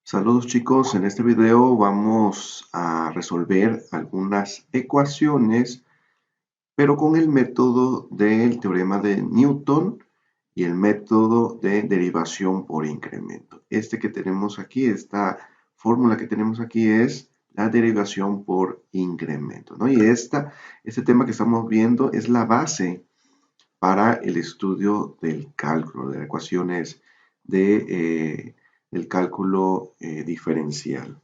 Saludos chicos, en este video vamos a resolver algunas ecuaciones, pero con el método del teorema de Newton y el método de derivación por incremento. Este que tenemos aquí, esta fórmula que tenemos aquí es la derivación por incremento, ¿no? Y este tema que estamos viendo es la base para el estudio del cálculo, de las ecuaciones del cálculo diferencial.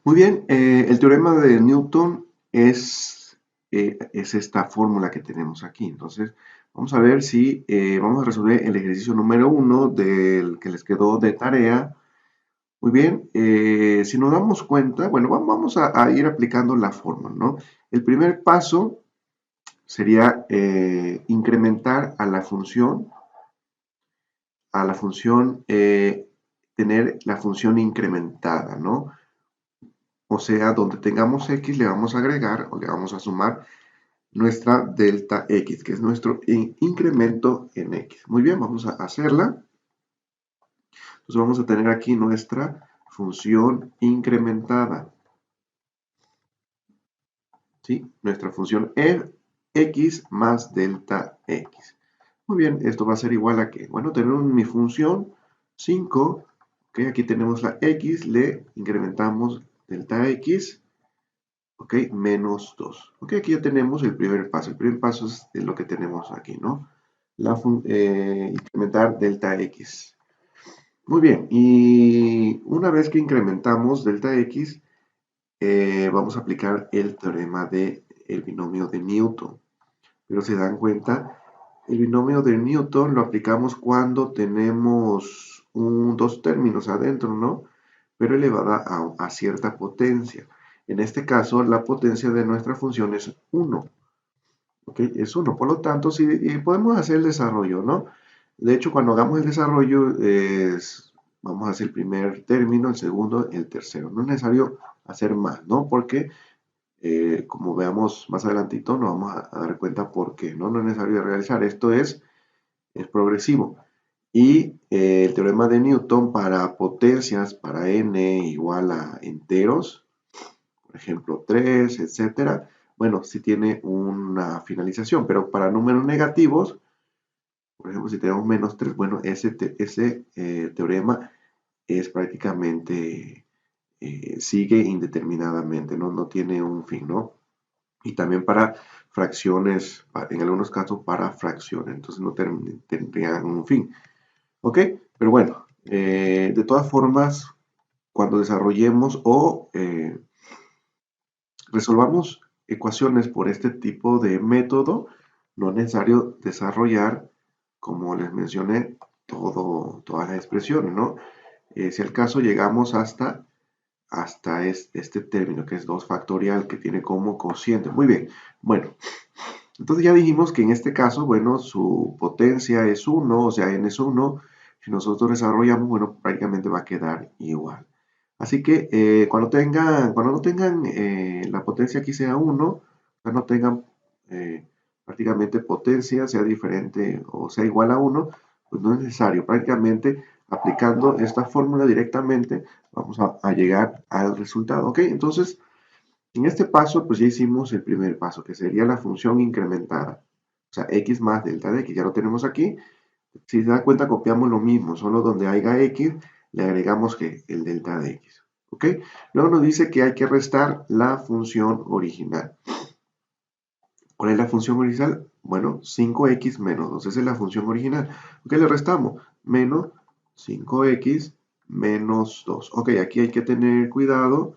Muy bien, el teorema de Newton es esta fórmula que tenemos aquí. Entonces, vamos a ver si vamos a resolver el ejercicio número 1 del que les quedó de tarea. Muy bien, si nos damos cuenta, bueno, vamos a ir aplicando la fórmula, ¿no? El primer paso sería incrementar a la función, tener la función incrementada, ¿no? O sea, donde tengamos x le vamos a agregar o le vamos a sumar nuestra delta x, que es nuestro incremento en x. Muy bien, vamos a hacerla. Entonces vamos a tener aquí nuestra función incrementada. ¿Sí? Nuestra función x más delta x. Muy bien, esto va a ser igual a que, bueno, tenemos mi función 5, ok, aquí tenemos la x, le incrementamos delta x, ok, menos 2. Ok, aquí ya tenemos el primer paso. El primer paso es lo que tenemos aquí, ¿no? Incrementar delta x. Muy bien, y una vez que incrementamos delta x, vamos a aplicar el teorema del binomio de Newton. Pero se dan cuenta, el binomio de Newton lo aplicamos cuando tenemos dos términos adentro, ¿no? Pero elevada a cierta potencia. En este caso, la potencia de nuestra función es 1. ¿Ok? Es 1. Por lo tanto, si podemos hacer el desarrollo, ¿no? De hecho, cuando hagamos el desarrollo, vamos a hacer el primer término, el segundo, el tercero. No es necesario hacer más, ¿no? Porque como veamos más adelantito, nos vamos a dar cuenta por qué, ¿no? No es necesario realizar. Esto es progresivo. Y el teorema de Newton para potencias, para n igual a enteros, por ejemplo 3, etcétera, bueno, sí tiene una finalización, pero para números negativos, por ejemplo, si tenemos menos 3, bueno, ese teorema es prácticamente, sigue indeterminadamente, ¿no? No tiene un fin, ¿no? Y también para fracciones, en algunos casos para fracciones, entonces no tendrían un fin. ¿Ok? Pero bueno, de todas formas, cuando desarrollemos o resolvamos ecuaciones por este tipo de método, no es necesario desarrollar, como les mencioné, todas las expresiones, ¿no? Si al caso llegamos hasta este término, que es 2 factorial, que tiene como cociente. Muy bien, bueno, entonces ya dijimos que en este caso, bueno, su potencia es 1, o sea, n es 1. Si nosotros desarrollamos, bueno, prácticamente va a quedar igual. Así que cuando no tengan la potencia aquí sea 1, o sea, no tengan prácticamente potencia, sea diferente o sea igual a 1, pues no es necesario. Prácticamente aplicando esta fórmula directamente vamos a llegar al resultado. ¿Ok? Entonces, en este paso, pues ya hicimos el primer paso, que sería la función incrementada. O sea, x más delta de x, ya lo tenemos aquí. Si se da cuenta, copiamos lo mismo, solo donde haya x, le agregamos que el delta de x. ¿Ok? Luego nos dice que hay que restar la función original. ¿Cuál es la función original? Bueno, 5x menos 2, esa es la función original. ¿Ok? Le restamos menos 5x menos 2. Ok, aquí hay que tener cuidado.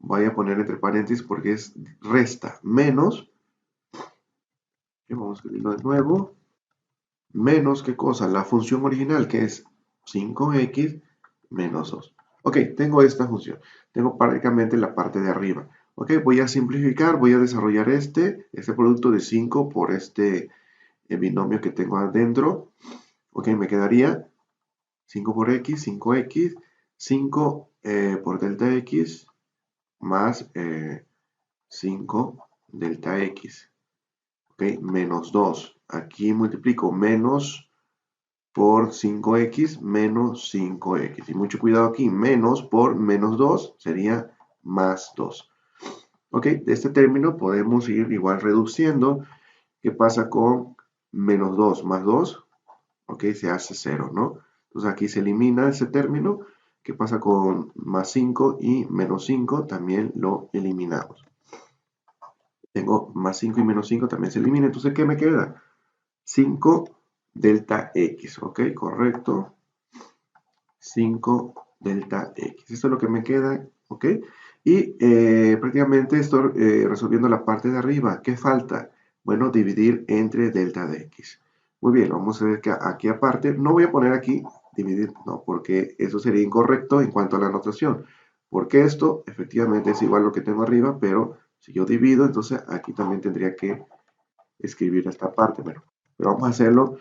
Voy a poner entre paréntesis porque es resta menos, vamos a escribirlo de nuevo, menos qué cosa, la función original que es 5x menos 2. Ok, tengo esta función, tengo prácticamente la parte de arriba. Ok, voy a simplificar, voy a desarrollar este producto de 5 por este binomio que tengo adentro. Ok, me quedaría 5 por x, 5x, 5 por delta x más 5 delta x, ¿ok? Menos 2. Aquí multiplico menos por 5x menos 5x. Y mucho cuidado aquí, menos por menos 2 sería más 2. Ok, de este término podemos ir igual reduciendo. ¿Qué pasa con menos 2 más 2? Ok, se hace 0, ¿no? Entonces aquí se elimina ese término. ¿Qué pasa con más 5 y menos 5? También lo eliminamos. Tengo más 5 y menos 5 también se elimina. Entonces, ¿qué me queda? 5 delta x, ¿ok? Correcto. 5 delta x. Esto es lo que me queda, ¿ok? Y prácticamente estoy resolviendo la parte de arriba. ¿Qué falta? Bueno, dividir entre delta de x. Muy bien, vamos a ver que aquí aparte, no voy a poner aquí dividir, no, porque eso sería incorrecto en cuanto a la notación. Porque esto efectivamente es igual a lo que tengo arriba, pero si yo divido, entonces aquí también tendría que escribir esta parte. Bueno, pero vamos a hacerlo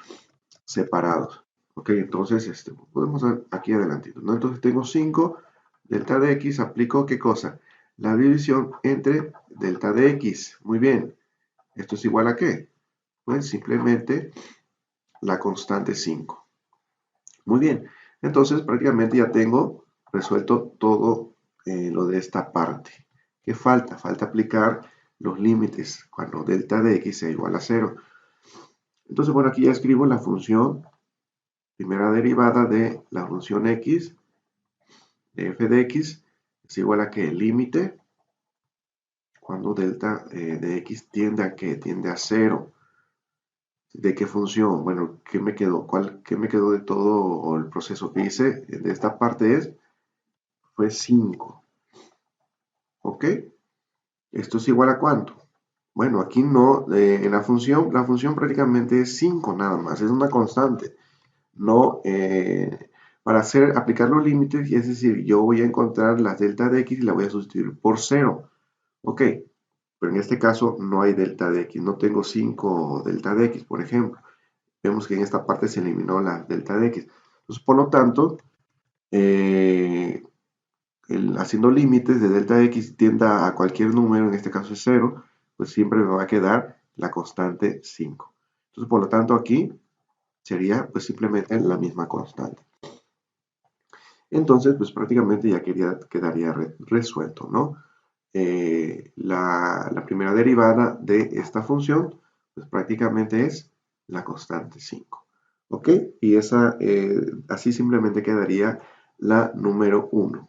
separados. Ok, entonces podemos ver aquí adelantito, ¿no? Entonces tengo 5 delta de x, aplico ¿qué cosa? La división entre delta de x. Muy bien, ¿esto es igual a qué? Pues simplemente la constante 5. Muy bien, entonces prácticamente ya tengo resuelto todo lo de esta parte. ¿Qué falta? Falta aplicar los límites cuando delta de x sea igual a 0. Entonces, bueno, aquí ya escribo la función primera derivada de la función x de f de x es igual a que el límite cuando delta de x tiende a qué? Tiende a 0. ¿De qué función? Bueno, ¿qué me quedó? ¿Qué me quedó de todo el proceso que hice? De esta parte fue 5. ¿Ok? ¿Esto es igual a cuánto? Bueno, aquí no, en la función prácticamente es 5 nada más, es una constante. No, para aplicar los límites, es decir, yo voy a encontrar la delta de x y la voy a sustituir por 0. Ok, pero en este caso no hay delta de x, no tengo 5 delta de x, por ejemplo. Vemos que en esta parte se eliminó la delta de x. Entonces, por lo tanto, eh, haciendo límites de delta de x tienda a cualquier número, en este caso es 0, pues siempre me va a quedar la constante 5. Entonces, por lo tanto, aquí sería pues simplemente la misma constante. Entonces, pues prácticamente ya quedaría resuelto, ¿no? La primera derivada de esta función, pues prácticamente es la constante 5. ¿Ok? Y esa, así simplemente quedaría la número 1.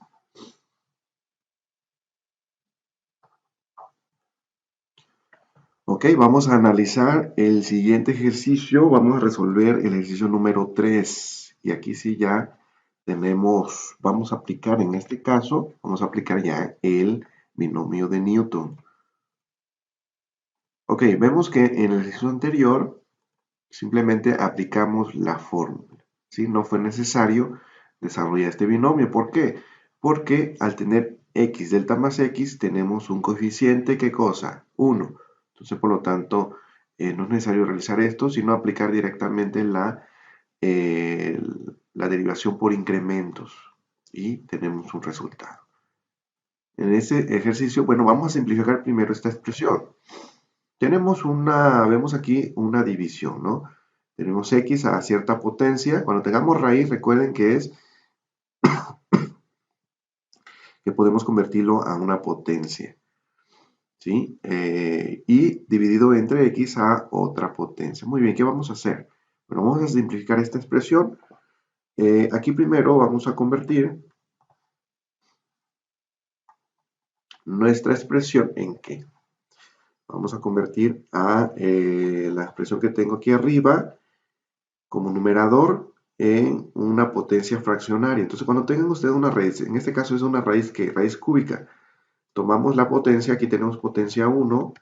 Ok, vamos a analizar el siguiente ejercicio. Vamos a resolver el ejercicio número 3. Y aquí sí ya vamos a aplicar en este caso, vamos a aplicar ya el binomio de Newton. Ok, vemos que en el ejercicio anterior simplemente aplicamos la fórmula, ¿sí? No fue necesario desarrollar este binomio. ¿Por qué? Porque al tener x delta más x tenemos un coeficiente, ¿qué cosa? 1. Entonces, por lo tanto, no es necesario realizar esto, sino aplicar directamente eh, la derivación por incrementos y tenemos un resultado. En ese ejercicio, bueno, vamos a simplificar primero esta expresión. Vemos aquí una división, ¿no? Tenemos x a cierta potencia. Cuando tengamos raíz, recuerden que podemos convertirlo a una potencia, ¿sí? Y dividido entre x a otra potencia. Muy bien, ¿qué vamos a hacer? Bueno, vamos a simplificar esta expresión. Aquí primero vamos a convertir nuestra expresión en ¿qué? Vamos a convertir a la expresión que tengo aquí arriba como numerador en una potencia fraccionaria. Entonces, cuando tengan ustedes una raíz, en este caso es una raíz que raíz cúbica, tomamos la potencia, aquí tenemos potencia 1,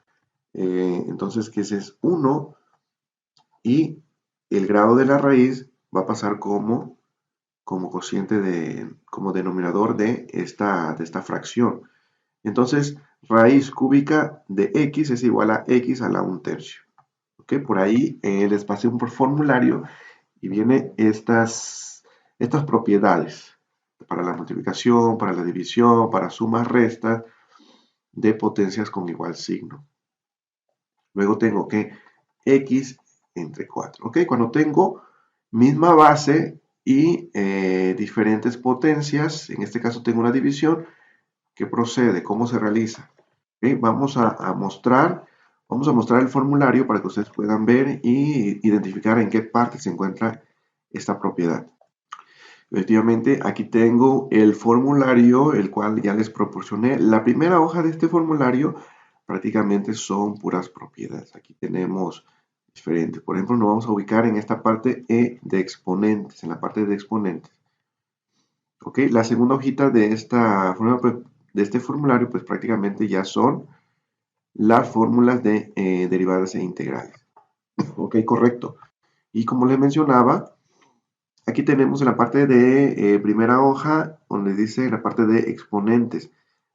entonces que ese es 1 y el grado de la raíz va a pasar como cociente como denominador de esta fracción. Entonces, raíz cúbica de x es igual a x a la 1/3. ¿Ok? Por ahí les pasé un formulario y viene estas propiedades para la multiplicación, para la división, para sumas, restas de potencias con igual signo. Luego tengo que x entre 4. ¿Ok? Cuando tengo Misma base y diferentes potencias. En este caso tengo una división. ¿Qué procede? ¿Cómo se realiza? ¿Ok? Vamos a mostrar el formulario para que ustedes puedan ver y identificar en qué parte se encuentra esta propiedad. Efectivamente, aquí tengo el formulario, el cual ya les proporcioné. La primera hoja de este formulario prácticamente son puras propiedades. Aquí tenemos diferentes. Por ejemplo, nos vamos a ubicar en esta parte de exponentes, en la parte de exponentes. ¿Ok? La segunda hojita de este formulario, pues prácticamente ya son las fórmulas de derivadas e integrales. ¿Ok? Correcto. Y como les mencionaba, aquí tenemos en la parte de primera hoja, donde dice la parte de exponentes.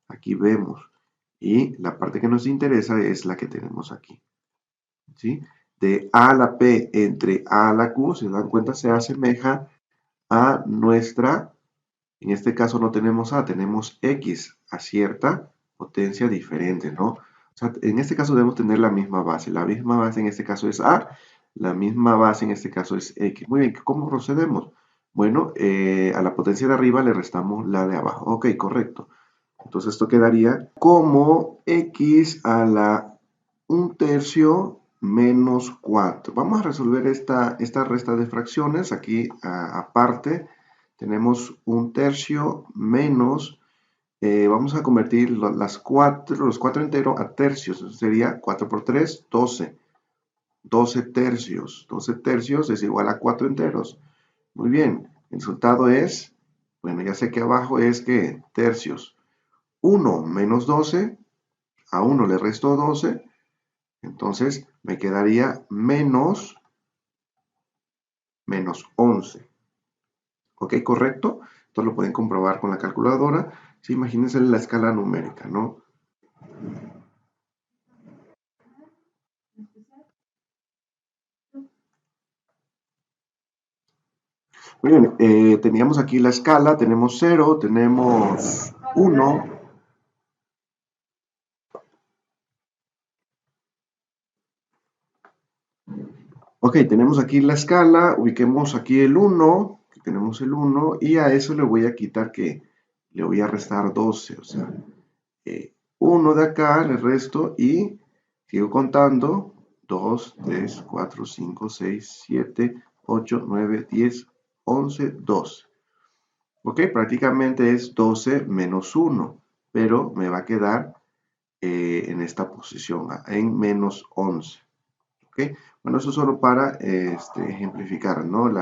Aquí vemos. Y la parte que nos interesa es la que tenemos aquí. ¿Sí? De A a la P entre A a la Q, se dan cuenta, se asemeja a nuestra, en este caso no tenemos A, tenemos X a cierta potencia diferente, ¿no? O sea, en este caso debemos tener la misma base. La misma base en este caso es A, la misma base en este caso es X. Muy bien, ¿cómo procedemos? Bueno, a la potencia de arriba le restamos la de abajo. Ok, correcto. Entonces esto quedaría como X a la 1/3 menos 4. Vamos a resolver esta resta de fracciones. Aquí aparte tenemos 1/3 menos, vamos a convertir los cuatro enteros a tercios. Eso sería 4 por 3, 12. 12 tercios. 12 tercios es igual a 4 enteros. Muy bien. El resultado es, bueno, ya sé que abajo es que tercios. 1 menos 12, a 1 le resto 12, entonces me quedaría menos 11. ¿Ok? ¿Correcto? Esto lo pueden comprobar con la calculadora. Sí, imagínense la escala numérica, ¿no? Muy bien, teníamos aquí la escala, tenemos 0, tenemos 1. Ok, tenemos aquí la escala, ubiquemos aquí el 1, tenemos el 1, y a eso le voy a quitar que le voy a restar 12, o sea, 1 de acá le resto y sigo contando, 2, 3, 4, 5, 6, 7, 8, 9, 10, 11, 12. Ok, prácticamente es 12 menos 1, pero me va a quedar en esta posición, en menos 11. ¿Ok? Bueno, eso solo para ejemplificar, ¿no?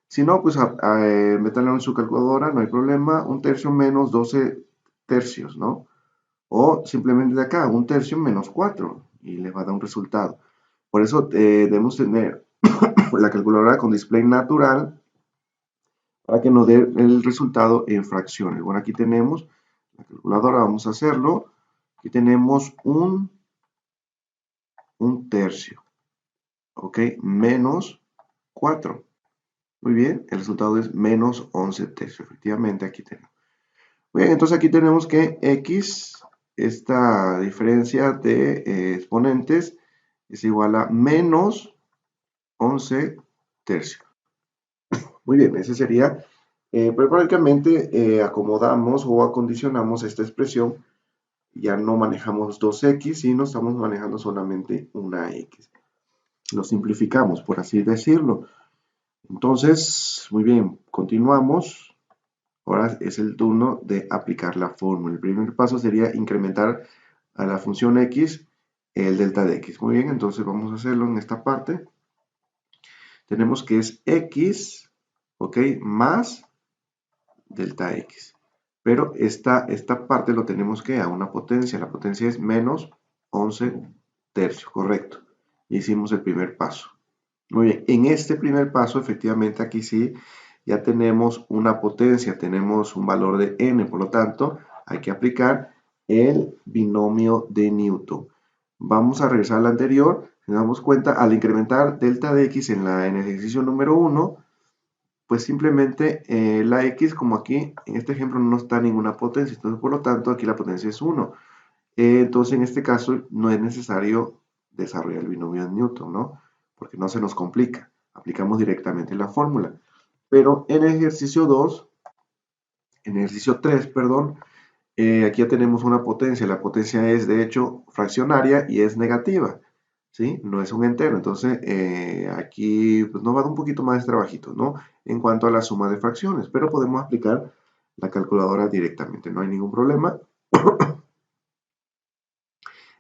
Si no, pues métanlo en su calculadora, no hay problema. 1/3 menos 12 tercios, ¿no? O simplemente de acá, 1/3 menos 4 y les va a dar un resultado. Por eso debemos tener la calculadora con display natural para que nos dé el resultado en fracciones. Bueno, aquí tenemos la calculadora, vamos a hacerlo. Aquí tenemos un tercio, ¿ok? Menos 4. Muy bien, el resultado es menos 11 tercios. Efectivamente, aquí tenemos. Muy bien, entonces aquí tenemos que X, esta diferencia de exponentes, es igual a menos 11 tercios. Muy bien, ese sería, pero prácticamente acomodamos o acondicionamos esta expresión. Ya no manejamos 2x, sino estamos manejando solamente una x. Lo simplificamos, por así decirlo. Entonces, muy bien, continuamos. Ahora es el turno de aplicar la fórmula. El primer paso sería incrementar a la función x el delta de x. Muy bien, entonces vamos a hacerlo en esta parte. Tenemos que es x, ¿ok? Más delta x. Pero esta parte lo tenemos que a una potencia. La potencia es menos 11 tercios, correcto. Hicimos el primer paso. Muy bien, en este primer paso, efectivamente, aquí sí, ya tenemos una potencia, tenemos un valor de n, por lo tanto, hay que aplicar el binomio de Newton. Vamos a regresar al anterior, nos damos cuenta, al incrementar delta de x en el ejercicio número 1, pues simplemente la x, como aquí en este ejemplo no está ninguna potencia, entonces por lo tanto aquí la potencia es 1. Entonces en este caso no es necesario desarrollar el binomio de Newton, ¿no? Porque no se nos complica. aplicamos directamente la fórmula. Pero en ejercicio 2, en ejercicio 3, perdón, aquí ya tenemos una potencia. La potencia es, de hecho, fraccionaria y es negativa, ¿sí? No es un entero. Entonces, aquí pues, nos va a dar un poquito más de trabajito, ¿no? En cuanto a la suma de fracciones, pero podemos aplicar la calculadora directamente, no hay ningún problema.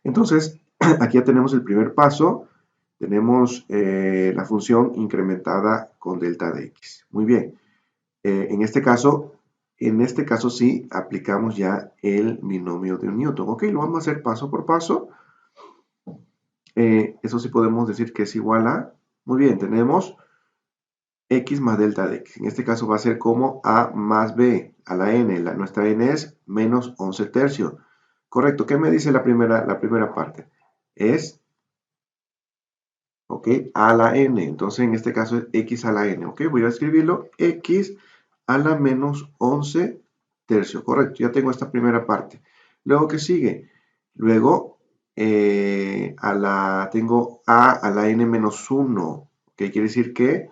Entonces, aquí ya tenemos el primer paso. Tenemos la función incrementada con delta de x. Muy bien. En este caso sí aplicamos ya el binomio de Newton. Ok, lo vamos a hacer paso por paso. Eso sí podemos decir que es igual a, muy bien, tenemos x más delta de x. En este caso va a ser como a más b a la n. Nuestra n es menos 11 tercios. Correcto, ¿qué me dice la primera parte? Es, ok, a la n. Entonces en este caso es x a la n. Ok, voy a escribirlo, x a la menos 11 tercios. Correcto, ya tengo esta primera parte. Luego, ¿qué sigue? Luego, tengo a la n menos 1. ¿Qué quiere decir? Que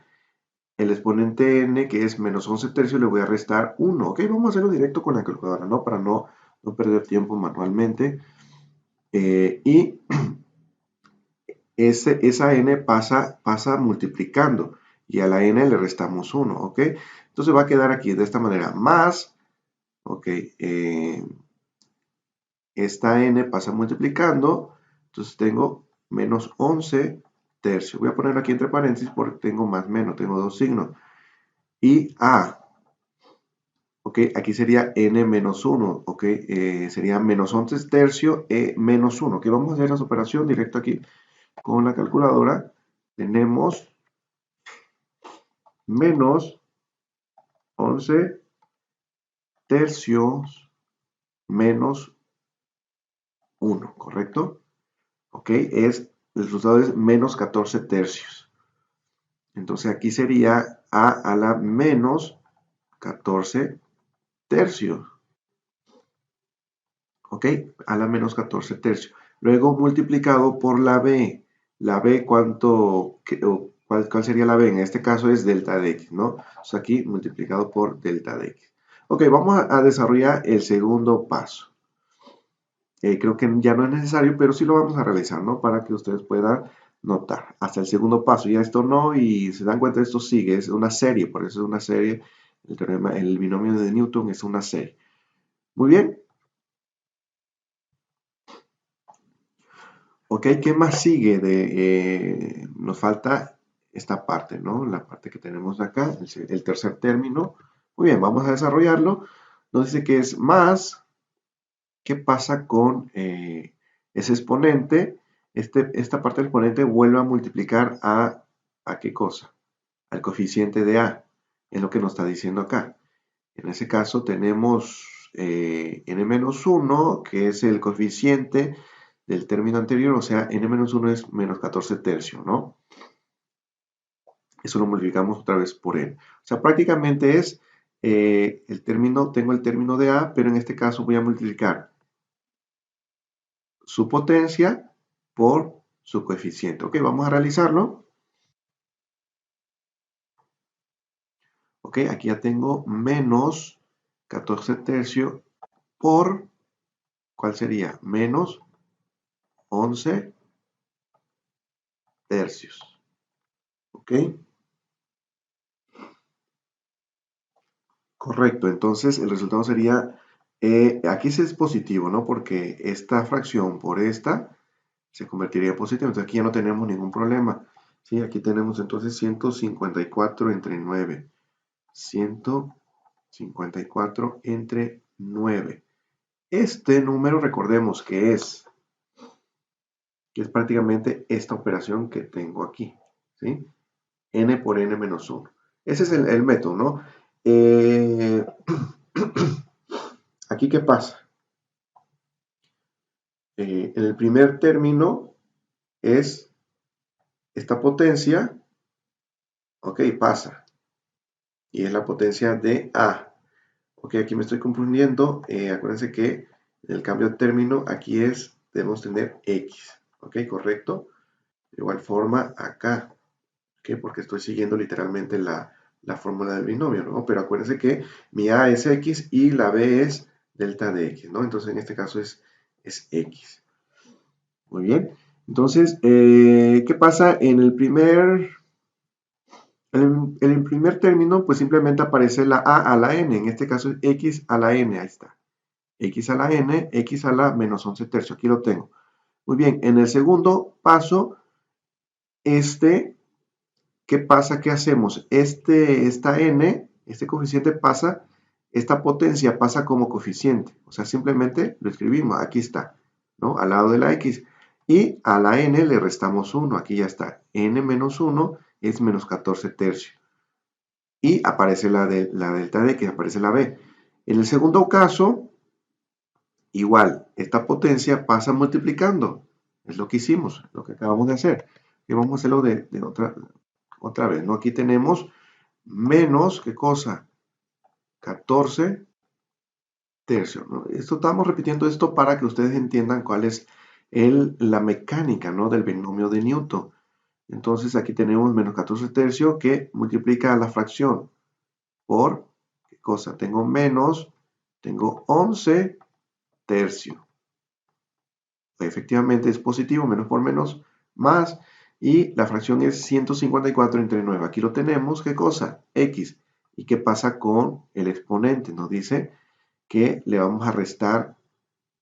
el exponente n, que es menos 11 tercios, le voy a restar 1. Ok, vamos a hacerlo directo con la calculadora, ¿no? Para no perder tiempo manualmente. Y esa n pasa multiplicando y a la n le restamos 1, ¿ok? Entonces va a quedar aquí de esta manera, más, ¿ok? Esta n pasa multiplicando, entonces tengo menos 11 tercios. Voy a ponerlo aquí entre paréntesis porque tengo más menos, tengo dos signos. Y a, ¿ok? Aquí sería n menos 1, ¿ok? Sería menos 11 tercios menos 1, ¿ok? Vamos a hacer esa operación directo aquí con la calculadora. Tenemos menos 11 tercios menos 1, ¿correcto? Ok, el resultado es menos 14 tercios. Entonces aquí sería a la menos 14 tercios. Ok, a la menos 14 tercios. Luego multiplicado por la b. La b, ¿cuál sería la b? En este caso es delta de x, ¿no? Entonces aquí multiplicado por delta de x. Ok, vamos a desarrollar el segundo paso. Creo que ya no es necesario, pero sí lo vamos a realizar, ¿no? Para que ustedes puedan notar. Hasta el segundo paso, ya esto no, y se dan cuenta, esto sigue, es una serie, por eso es una serie. El binomio de Newton es una serie. Muy bien. Ok, ¿qué más sigue? Nos falta esta parte, ¿no? La parte que tenemos acá, el tercer término. Muy bien, vamos a desarrollarlo. Nos dice que es más. ¿Qué pasa con ese exponente? Esta parte del exponente vuelve a multiplicar ¿a qué cosa? Al coeficiente de a. Es lo que nos está diciendo acá. En ese caso tenemos n-1, que es el coeficiente del término anterior, o sea, n-1 es menos 14 tercios, ¿no? Eso lo multiplicamos otra vez por n. O sea, prácticamente es tengo el término de a, pero en este caso voy a multiplicar su potencia por su coeficiente. Ok, vamos a realizarlo. Ok, aquí ya tengo menos 14 tercios por, ¿cuál sería? Menos 11 tercios. Ok, correcto. Entonces el resultado sería, aquí sí es positivo, ¿no? Porque esta fracción por esta se convertiría en positivo. Entonces aquí ya no tenemos ningún problema. Sí, aquí tenemos entonces 154 entre 9. 154 entre 9. Este número recordemos que es prácticamente esta operación que tengo aquí, ¿sí? N por n menos 1. Ese es el método, ¿no? Aquí, ¿qué pasa? En el primer término es esta potencia, ok, pasa, y es la potencia de A. Ok, aquí me estoy confundiendo, acuérdense que en el cambio de término aquí debemos tener X, ok, correcto. De igual forma acá, ¿ok? Porque estoy siguiendo literalmente la fórmula del binomio, ¿no? Pero acuérdense que mi A es X y la B es delta de X, ¿no? Entonces en este caso es X. Muy bien. Entonces, ¿qué pasa en el primer término? Pues simplemente aparece la A a la N. En este caso es X a la N. Ahí está. X a la N, X a la menos 11 tercio. Aquí lo tengo. Muy bien. En el segundo paso, ¿qué pasa? ¿Qué hacemos? Esta N, este coeficiente pasa, esta potencia pasa como coeficiente. O sea, simplemente lo escribimos. Aquí está, ¿no? Al lado de la X. Y a la N le restamos 1. Aquí ya está. N menos 1 es menos 14 tercios. Y aparece la delta de X, aparece la B. En el segundo caso, igual, esta potencia pasa multiplicando. Es lo que hicimos, lo que acabamos de hacer. Y vamos a hacerlo de otra vez, ¿no? Aquí tenemos menos, ¿qué cosa? 14 tercios, ¿no? Estamos repitiendo esto para que ustedes entiendan cuál es la mecánica, ¿no? Del binomio de Newton. Entonces aquí tenemos menos 14 tercios que multiplica la fracción por, ¿qué cosa? Tengo 11 tercios. Efectivamente es positivo, menos por menos, más, y la fracción es 154 entre 9. Aquí lo tenemos, ¿qué cosa? X. ¿Y qué pasa con el exponente? Nos dice que le vamos a restar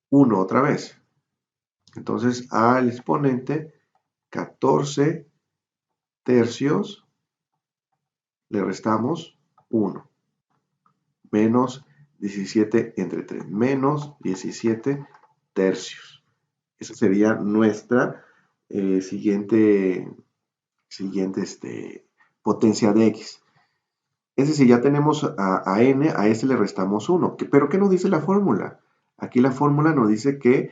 1 otra vez. Entonces al exponente 14 tercios le restamos 1. Menos 17 entre 3. Menos 17 tercios. Esa sería nuestra siguiente potencia de X. Es decir, ya tenemos a N, a S le restamos 1. ¿Pero qué nos dice la fórmula? Aquí la fórmula nos dice que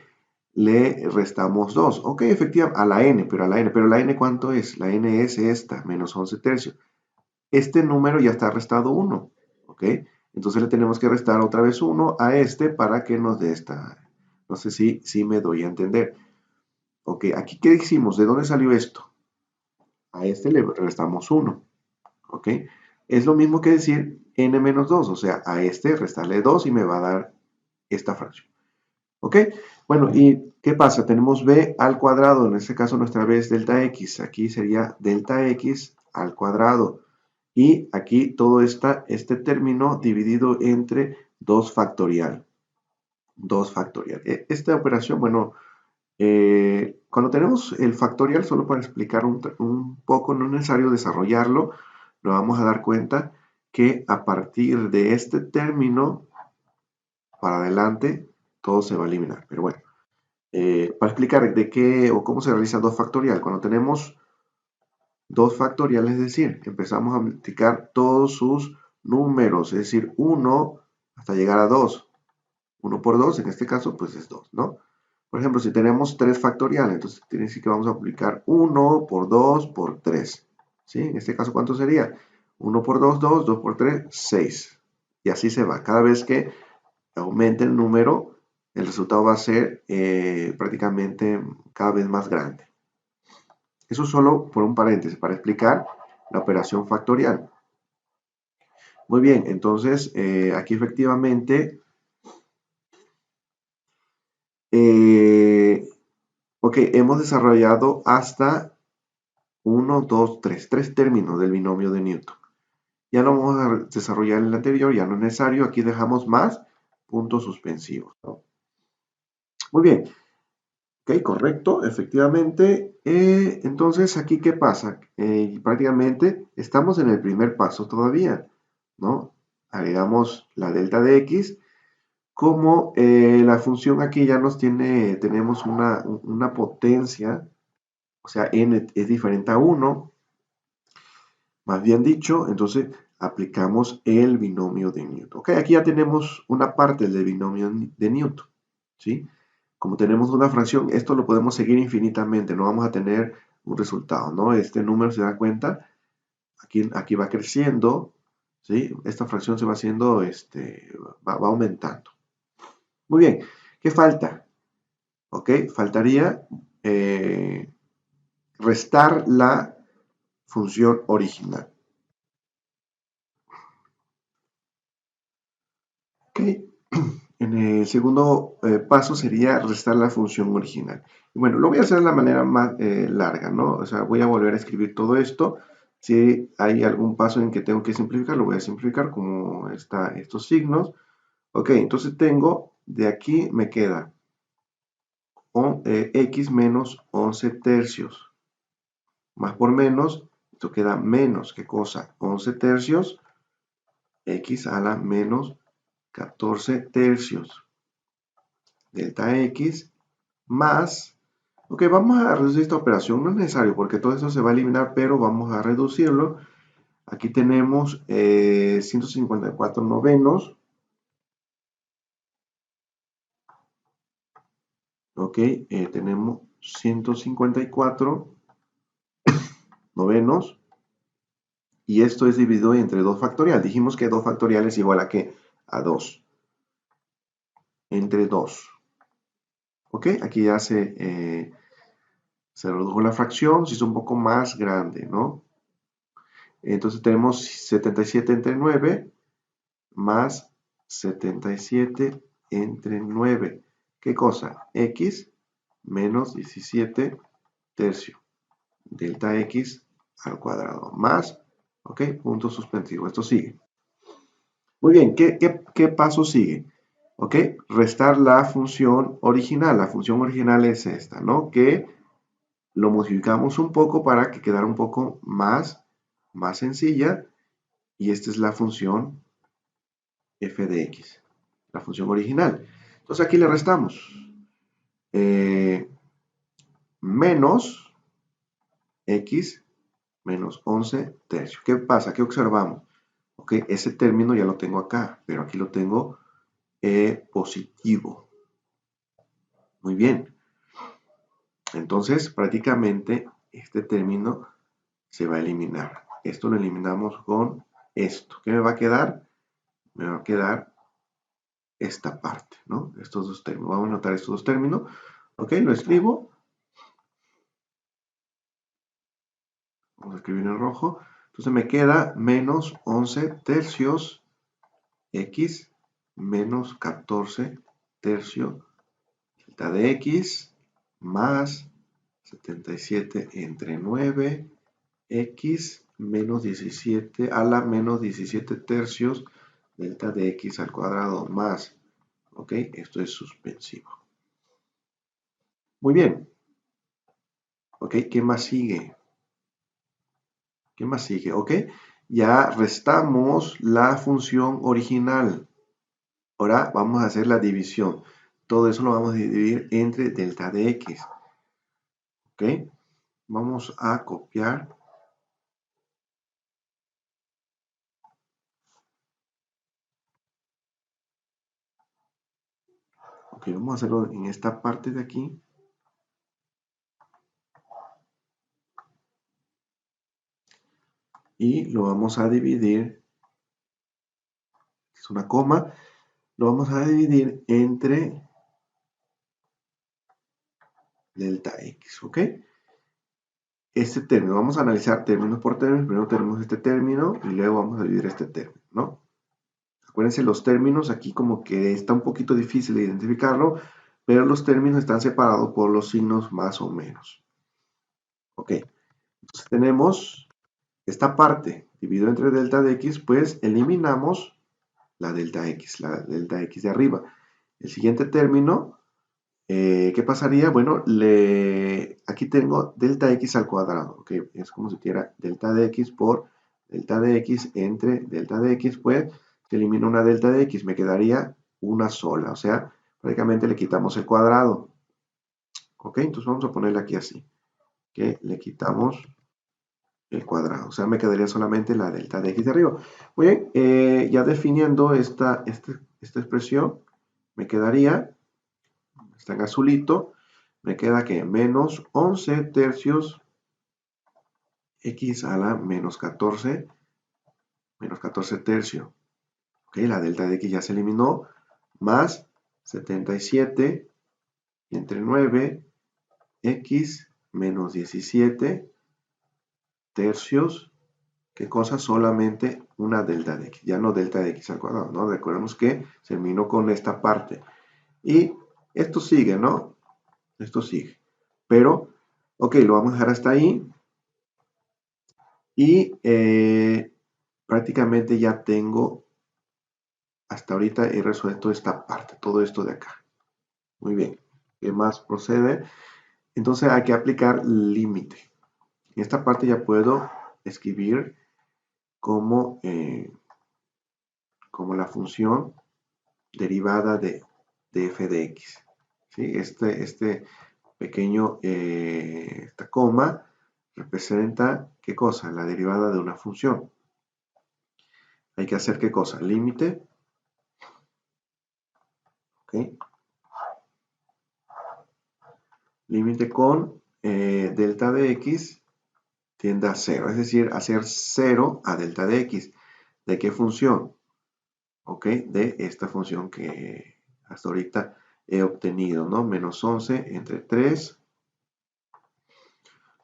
le restamos 2. Ok, efectivamente, a la N, pero la N ¿cuánto es? La N es esta, menos 11 tercios. Este número ya está restado 1. Ok, entonces le tenemos que restar otra vez 1 a este para que nos dé esta. No sé si me doy a entender. Ok, aquí ¿qué hicimos? ¿De dónde salió esto? A este le restamos 1. ¿Ok? Es lo mismo que decir n menos 2, o sea, a este restarle 2 y me va a dar esta fracción. ¿Ok? Bueno, ¿y qué pasa? Tenemos b al cuadrado, en este caso nuestra b es delta x, aquí sería delta x al cuadrado. Y aquí todo este término dividido entre 2 factorial. 2 factorial. Esta operación, bueno, cuando tenemos el factorial, solo para explicar un poco, no es necesario desarrollarlo, nos vamos a dar cuenta que a partir de este término para adelante todo se va a eliminar. Pero bueno, para explicar de qué o cómo se realiza 2 factorial, cuando tenemos 2 factorial, es decir, empezamos a multiplicar todos sus números, es decir, 1 hasta llegar a 2. 1 por 2, en este caso, pues es 2, ¿no? Por ejemplo, si tenemos 3 factorial, entonces tiene que decir que vamos a multiplicar 1 por 2 por 3. ¿Sí? En este caso, ¿cuánto sería? 1 por 2, 2, 2 por 3, 6. Y así se va. Cada vez que aumente el número, el resultado va a ser prácticamente cada vez más grande. Eso solo por un paréntesis, para explicar la operación factorial. Muy bien, entonces aquí efectivamente ok, hemos desarrollado hasta 1, 2, 3, 3 términos del binomio de Newton. Ya lo vamos a desarrollar en el anterior, ya no es necesario. Aquí dejamos más puntos suspensivos, ¿no? Muy bien. Ok, correcto, efectivamente. Entonces, ¿aquí qué pasa? Prácticamente estamos en el primer paso todavía, ¿no? Agregamos la delta de x. Como la función aquí ya tenemos una potencia, o sea, n es diferente a 1, más bien dicho, entonces aplicamos el binomio de Newton. Ok, aquí ya tenemos una parte del binomio de Newton, ¿sí? Como tenemos una fracción, esto lo podemos seguir infinitamente, no vamos a tener un resultado, ¿no? Este número, se da cuenta, aquí va creciendo, ¿sí? Esta fracción se va haciendo, va aumentando. Muy bien, ¿qué falta? Ok, faltaría restar la función original. Ok, en el segundo paso sería restar la función original. Y bueno, lo voy a hacer de la manera más larga, ¿no? O sea, voy a volver a escribir todo esto. Si hay algún paso en que tengo que simplificar, lo voy a simplificar como estos signos. Ok, entonces tengo, de aquí me queda x menos 11 tercios. Más por menos, esto queda menos, ¿qué cosa? 11 tercios, x a la menos 14 tercios. Delta x más, ok, vamos a reducir esta operación, no es necesario porque todo esto se va a eliminar, pero vamos a reducirlo. Aquí tenemos 154 novenos, ok, tenemos 154 novenos, y esto es dividido entre 2 factorial. Dijimos que 2 factorial es igual a ¿qué? A 2, entre 2. Ok, aquí ya se redujo la fracción, se hizo un poco más grande, ¿no? Entonces tenemos 77 entre 9 más 77 entre 9. ¿Qué cosa? X menos 17 tercio. Delta X al cuadrado más, ok, punto suspensivo. Esto sigue. Muy bien, ¿qué paso sigue? Ok, restar la función original. La función original es esta, ¿no? Que lo modificamos un poco para que quedara un poco más sencilla. Y esta es la función f de x, la función original. Entonces aquí le restamos menos x menos 11 tercios. ¿Qué pasa? ¿Qué observamos? Ok, ese término ya lo tengo acá, pero aquí lo tengo positivo. Muy bien. Entonces, prácticamente este término se va a eliminar. Esto lo eliminamos con esto. ¿Qué me va a quedar? Me va a quedar esta parte, ¿no? Estos dos términos. Vamos a anotar estos dos términos. Ok, lo escribo. Vamos a escribir en rojo. Entonces me queda menos 11 tercios x menos 14 tercio delta de x más 77 entre 9 x menos 17 a la menos 17 tercios delta de x al cuadrado más, ok, esto es suspensivo. Muy bien, ok, ¿qué más sigue? ¿Qué más sigue? Ok, ya restamos la función original. Ahora vamos a hacer la división. Todo eso lo vamos a dividir entre delta de x. Ok, vamos a copiar. Ok, vamos a hacerlo en esta parte de aquí. Y lo vamos a dividir, es una coma, lo vamos a dividir entre delta x, ¿ok? Este término, vamos a analizar términos por términos, primero tenemos este término y luego vamos a dividir este término, ¿no? Acuérdense los términos, aquí como que está un poquito difícil de identificarlo, pero los términos están separados por los signos más o menos. Ok, entonces tenemos esta parte dividido entre delta de x, pues eliminamos la delta x de arriba. El siguiente término, ¿qué pasaría? Bueno, aquí tengo delta x al cuadrado, ¿ok? Es como si tuviera delta de x por delta de x entre delta de x, pues se elimina una delta de x, me quedaría una sola, o sea, prácticamente le quitamos el cuadrado, ¿ok? Entonces vamos a ponerle aquí así, que le quitamos el cuadrado, o sea, me quedaría solamente la delta de x de arriba. Muy bien, ya definiendo esta expresión, me quedaría, está en azulito, me queda que menos 11 tercios x a la menos 14 tercio. Ok, la delta de x ya se eliminó, más 77 entre 9 x menos 17 tercios, ¿qué cosa? Solamente una delta de x, ya no delta de x al cuadrado, ¿no? Recordemos que terminó con esta parte. Y esto sigue, ¿no? Esto sigue. Pero, ok, lo vamos a dejar hasta ahí. Y prácticamente ya tengo, hasta ahorita he resuelto esta parte, todo esto de acá. Muy bien. ¿Qué más procede? Entonces hay que aplicar límite. En esta parte ya puedo escribir como, como la función derivada de f de x. ¿Sí? Este pequeño, esta coma representa, ¿qué cosa? La derivada de una función. Hay que hacer, ¿qué cosa? Límite. ¿Ok? Límite con delta de x tiende a 0, es decir, hacer 0 a delta de x. ¿De qué función? ¿Ok? De esta función que hasta ahorita he obtenido, ¿no? Menos 11 entre 3,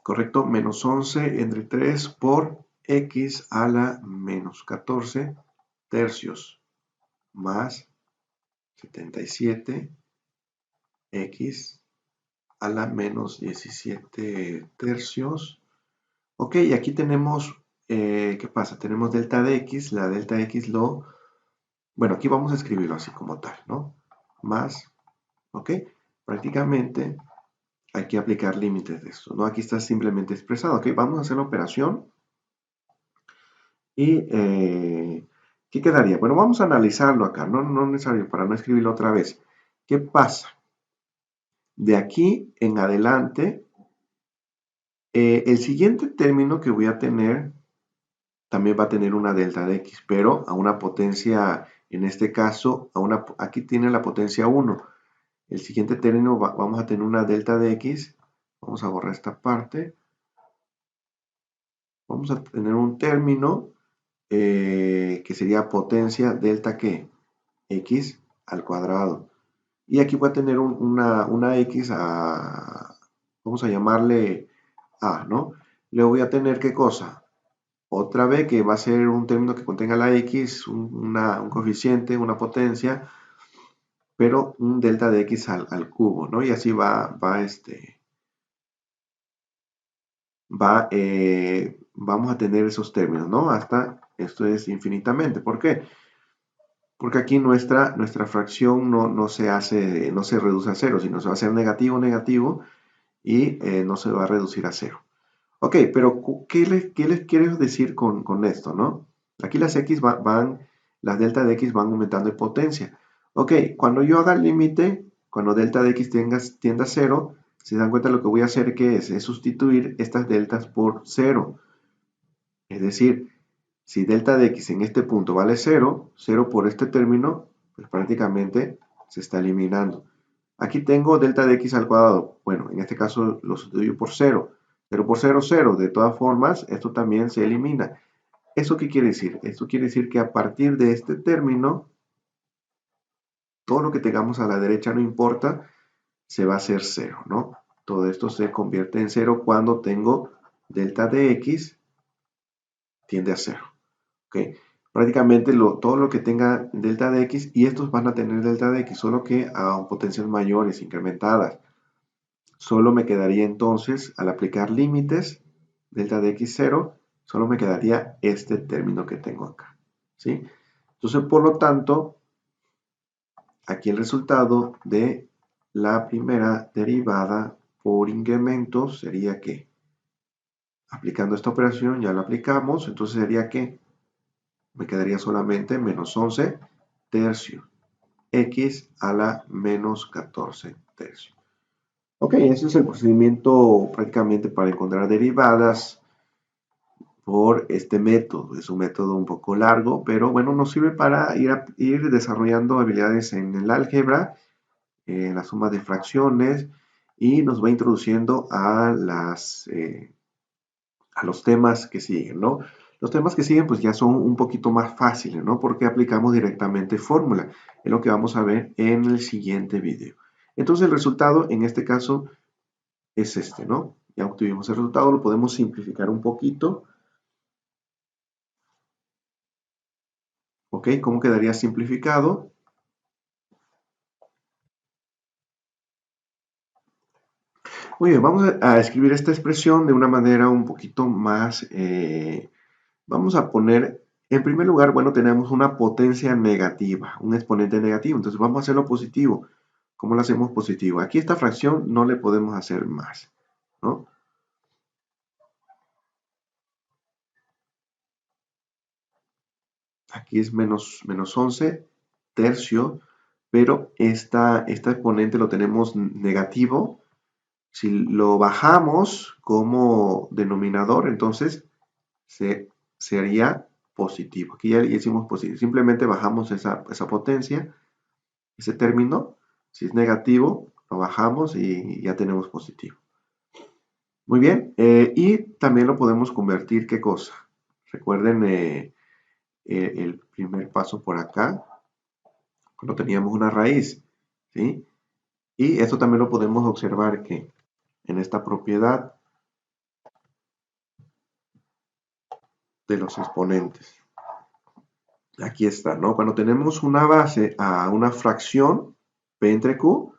¿correcto? Menos 11 entre 3 por x a la menos 14 tercios más 77 x a la menos 17 tercios. Ok, y aquí tenemos, ¿qué pasa? Tenemos delta de x, la delta de x bueno, aquí vamos a escribirlo así como tal, ¿no? Más, ok, prácticamente hay que aplicar límites de esto, ¿no? Aquí está simplemente expresado, ok, vamos a hacer la operación y, ¿qué quedaría? Bueno, vamos a analizarlo acá, no necesario para no escribirlo otra vez. ¿Qué pasa? De aquí en adelante, el siguiente término que voy a tener también va a tener una delta de x, pero a una potencia, en este caso, aquí tiene la potencia 1. El siguiente término vamos a tener una delta de x. Vamos a borrar esta parte. Vamos a tener un término que sería potencia delta ¿qué? X al cuadrado. Y aquí voy a tener una x vamos a llamarle a, ¿no? Le voy a tener ¿qué cosa? Otra vez que va a ser un término que contenga la x, un coeficiente, una potencia, pero un delta de x al cubo, ¿no? Y así vamos a tener esos términos, ¿no? Hasta esto es infinitamente. ¿Por qué? Porque aquí nuestra fracción no se reduce a cero, sino se va a hacer negativo, negativo, y no se va a reducir a cero. Ok, pero ¿qué les quiero decir con esto, no? Aquí las x las delta de x van aumentando en potencia. Ok, cuando yo haga el límite, cuando delta de x tienda a 0, se dan cuenta lo que voy a hacer que es sustituir estas deltas por 0. Es decir, si delta de x en este punto vale 0, 0 por este término, pues prácticamente se está eliminando. Aquí tengo delta de x al cuadrado. Bueno, en este caso lo sustituyo por 0. 0 por 0, 0. De todas formas, esto también se elimina. ¿Eso qué quiere decir? Esto quiere decir que a partir de este término, todo lo que tengamos a la derecha no importa, se va a hacer 0, ¿no? Todo esto se convierte en 0 cuando tengo delta de x tiende a 0. ¿Ok? Prácticamente todo lo que tenga delta de x, y estos van a tener delta de x, solo que a potencias mayores, incrementadas. Solo me quedaría entonces, al aplicar límites, delta de x 0, solo me quedaría este término que tengo acá. ¿Sí? Entonces, por lo tanto, aquí el resultado de la primera derivada por incremento sería que, aplicando esta operación, ya lo aplicamos, entonces sería que me quedaría solamente menos 11 tercios, x a la menos 14 tercios. Ok, ese es el procedimiento prácticamente para encontrar derivadas por este método. Es un método un poco largo, pero bueno, nos sirve para ir desarrollando habilidades en el álgebra, en la suma de fracciones, y nos va introduciendo a los temas que siguen, ¿no? Los temas que siguen pues ya son un poquito más fáciles, ¿no? Porque aplicamos directamente fórmula. Es lo que vamos a ver en el siguiente video. Entonces el resultado en este caso es este, ¿no? Ya obtuvimos el resultado, lo podemos simplificar un poquito. ¿Ok? ¿Cómo quedaría simplificado? Muy bien, vamos a escribir esta expresión de una manera un poquito más, vamos a poner, en primer lugar, bueno, tenemos una potencia negativa, un exponente negativo, entonces vamos a hacerlo positivo. ¿Cómo lo hacemos positivo? Aquí esta fracción no le podemos hacer más, ¿no? Aquí es menos 11 tercio, pero esta exponente lo tenemos negativo. Si lo bajamos como denominador, entonces sería positivo. Aquí ya hicimos positivo. Simplemente bajamos esa potencia, ese término. Si es negativo, lo bajamos y ya tenemos positivo. Muy bien. Y también lo podemos convertir, ¿qué cosa? Recuerden el primer paso por acá, cuando teníamos una raíz, ¿sí? Y esto también lo podemos observar que en esta propiedad de los exponentes. Aquí está, ¿no? Cuando tenemos una base a una fracción, P entre Q,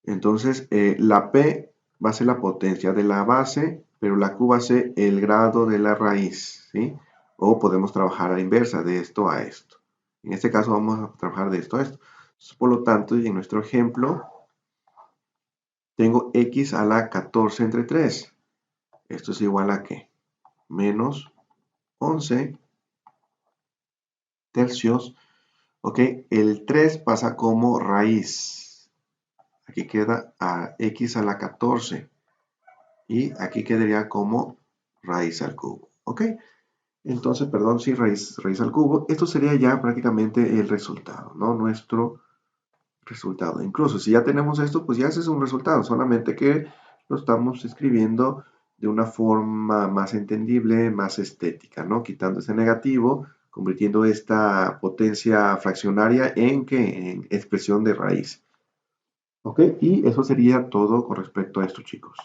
entonces la P va a ser la potencia de la base, pero la Q va a ser el grado de la raíz, ¿sí? O podemos trabajar a la inversa, de esto a esto. En este caso vamos a trabajar de esto a esto. Por lo tanto, en nuestro ejemplo, tengo x a la 14 entre 3. Esto es igual a ¿qué? Menos 11 tercios. Ok, el 3 pasa como raíz. Aquí queda a x a la 14. Y aquí quedaría como raíz al cubo. Ok, entonces, perdón, sí, raíz al cubo. Esto sería ya prácticamente el resultado, ¿no? Nuestro resultado. Incluso si ya tenemos esto, pues ya ese es un resultado, solamente que lo estamos escribiendo de una forma más entendible, más estética, ¿no? Quitando ese negativo, convirtiendo esta potencia fraccionaria en expresión de raíz. ¿Ok? Y eso sería todo con respecto a esto, chicos.